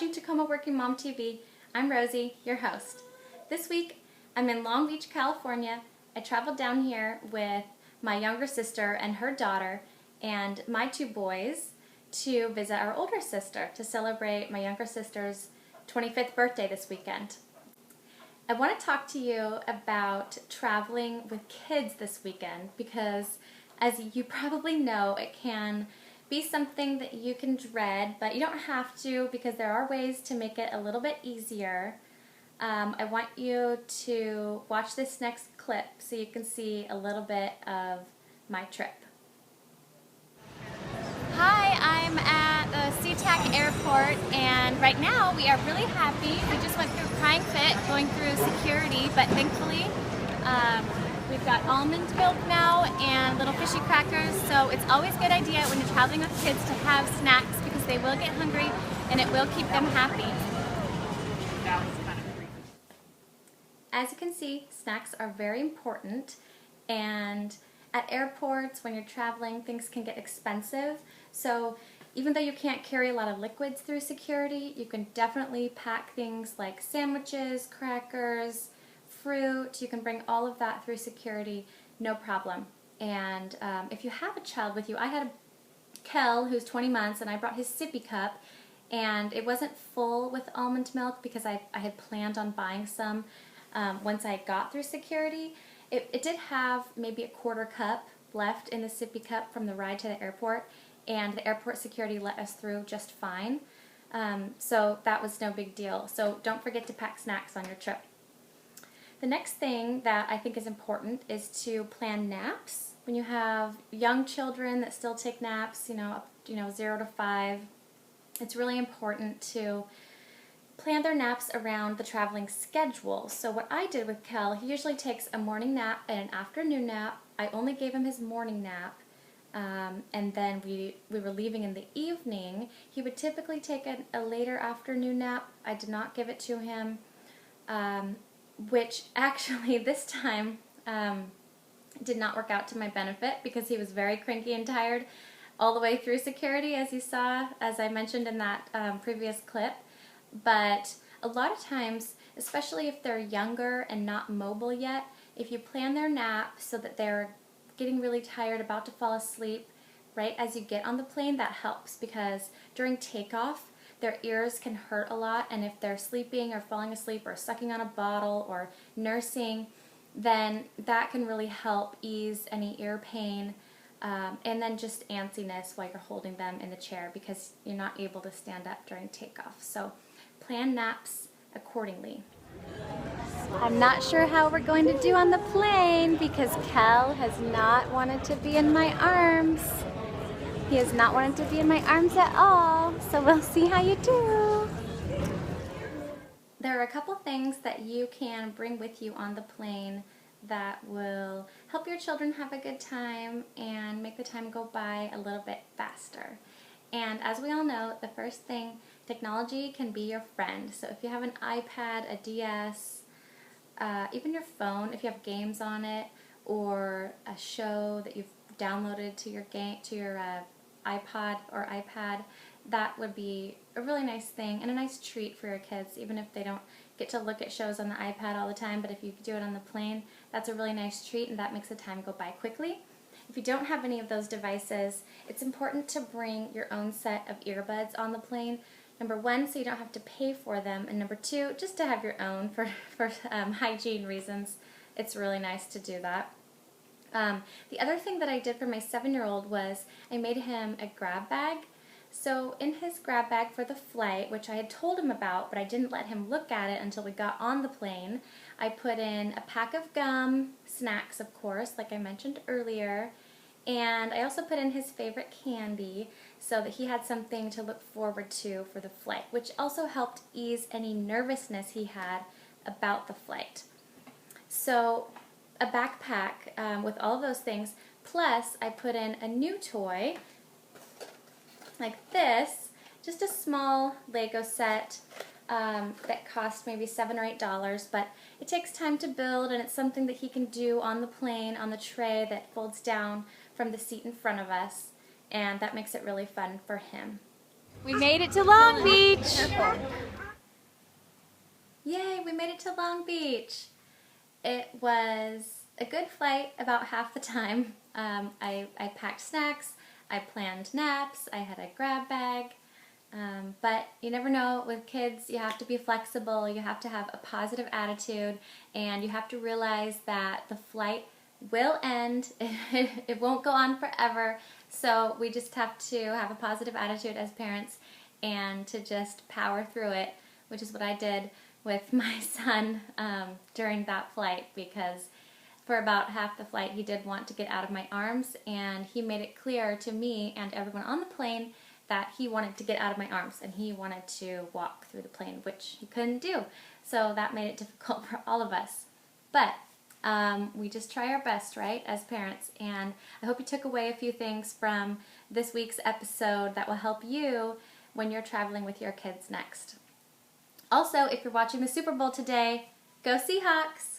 watching Tacoma Working Mom TV. I'm Rosie, your host. This week, I'm in Long Beach, California. I traveled down here with my younger sister and her daughter and my two boys to visit our older sister to celebrate my younger sister's 25th birthday this weekend. I want to talk to you about traveling with kids this weekend because, as you probably know, it can be something that you can dread, but you don't have to because there are ways to make it a little bit easier. I want you to watch this next clip so you can see a little bit of my trip. Hi, I'm at the SeaTac airport, and right now we are really happy. We just went through Crying Fit, going through security, but thankfully we've got almond milk now and little fishy crackers, so it's always a good idea when you're traveling with kids to have snacks because they will get hungry and it will keep them happy. As you can see, snacks are very important, and at airports when you're traveling things can get expensive, so even though you can't carry a lot of liquids through security, you can definitely pack things like sandwiches, crackers, fruit. You can bring all of that through security, no problem. And if you have a child with you, I had a Kel who's 20 months and I brought his sippy cup, and it wasn't full with almond milk because I had planned on buying some once I got through security. It did have maybe a quarter cup left in the sippy cup from the ride to the airport, and the airport security let us through just fine. So that was no big deal. So don't forget to pack snacks on your trip. The next thing that I think is important is to plan naps. When you have young children that still take naps, 0 to 5, it's really important to plan their naps around the traveling schedule. So what I did with Kel, he usually takes a morning nap and an afternoon nap. I only gave him his morning nap, and then we were leaving in the evening. He would typically take a later afternoon nap. I did not give it to him, which actually this time did not work out to my benefit because he was very cranky and tired all the way through security, as you saw, as I mentioned in that previous clip. But a lot of times, especially if they're younger and not mobile yet, if you plan their nap so that they're getting really tired, about to fall asleep, right as you get on the plane, that helps because during takeoff, their ears can hurt a lot, and if they're sleeping or falling asleep or sucking on a bottle or nursing, then that can really help ease any ear pain and then just antsiness while you're holding them in the chair because you're not able to stand up during takeoff. So plan naps accordingly. I'm not sure how we're going to do on the plane because Kel has not wanted to be in my arms. He has not wanted to be in my arms at all, so we'll see how you do. There are a couple things that you can bring with you on the plane that will help your children have a good time and make the time go by a little bit faster. And as we all know, the first thing, technology can be your friend. So if you have an iPad, a DS, even your phone, if you have games on it, or a show that you've downloaded to your iPod or iPad, that would be a really nice thing and a nice treat for your kids, even if they don't get to look at shows on the iPad all the time. But if you do it on the plane, that's a really nice treat, and that makes the time go by quickly. If you don't have any of those devices, it's important to bring your own set of earbuds on the plane. Number one, so you don't have to pay for them, and number two, just to have your own for hygiene reasons. It's really nice to do that. The other thing that I did for my 7-year-old was I made him a grab bag. So in his grab bag for the flight, which I had told him about, but I didn't let him look at it until we got on the plane, I put in a pack of gum, snacks of course, like I mentioned earlier, and I also put in his favorite candy so that he had something to look forward to for the flight, which also helped ease any nervousness he had about the flight. So a backpack with all of those things, plus I put in a new toy like this, just a small Lego set that cost maybe $7 or $8, but it takes time to build, and it's something that he can do on the plane on the tray that folds down from the seat in front of us, and that makes it really fun for him. We made it to Long Beach. Yay, we made it to Long Beach. It was a good flight about half the time. I packed snacks, I planned naps, I had a grab bag, but you never know, with kids you have to be flexible, you have to have a positive attitude, and you have to realize that the flight will end. It won't go on forever, so we just have to have a positive attitude as parents and to just power through it, which is what I did with my son during that flight, because for about half the flight he did want to get out of my arms, and he made it clear to me and everyone on the plane that he wanted to get out of my arms and he wanted to walk through the plane, which he couldn't do. So that made it difficult for all of us. But we just try our best, right, as parents, and I hope you took away a few things from this week's episode that will help you when you're traveling with your kids next. Also, if you're watching the Super Bowl today, go Seahawks!